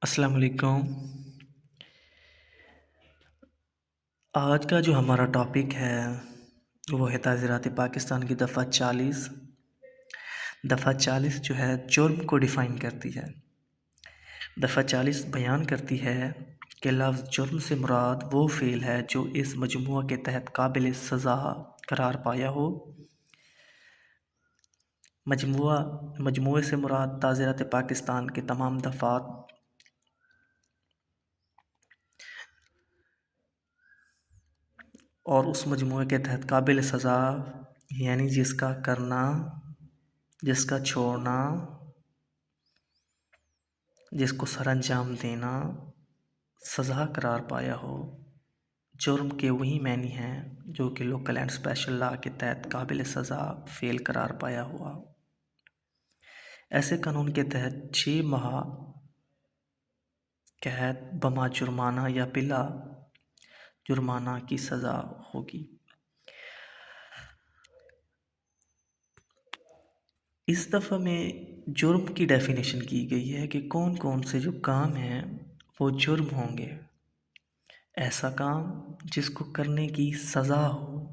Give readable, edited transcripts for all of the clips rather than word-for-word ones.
السلام علیکم۔ آج کا جو ہمارا ٹاپک ہے وہ ہے تعزیرات پاکستان کی دفعہ 40۔ دفعہ 40 جو ہے جرم کو ڈیفائن کرتی ہے۔ دفعہ 40 بیان کرتی ہے کہ لفظ جرم سے مراد وہ فعل ہے جو اس مجموعہ کے تحت قابل سزا قرار پایا ہو۔ مجموعے سے مراد تعزیرات پاکستان کے تمام دفعات اور اس مجموعے کے تحت قابل سزا، یعنی جس کا کرنا، جس کا چھوڑنا، جس کو سر انجام دینا سزا قرار پایا ہو۔ جرم کے وہی معنی ہیں جو کہ لوکل اینڈ اسپیشل لا کے تحت قابل سزا فعل قرار پایا ہوا۔ ایسے قانون کے تحت 6 ماہ قید بما جرمانہ یا بلا جرمانہ کی سزا ہوگی۔ اس دفعہ میں جرم کی ڈیفینیشن کی گئی ہے کہ کون کون سے جو کام ہیں وہ جرم ہوں گے۔ ایسا کام جس کو کرنے کی سزا ہو،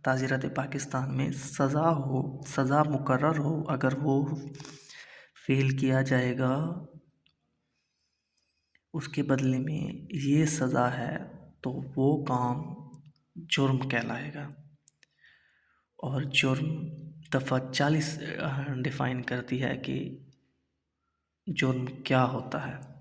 تعزیرات پاکستان میں سزا ہو، سزا مقرر ہو، اگر وہ فعل کیا جائے گا اس کے بدلے میں یہ سزا ہے تو وہ کام جرم کہلائے گا۔ اور جرم دفعہ 40 ڈیفائن کرتی ہے کہ جرم کیا ہوتا ہے۔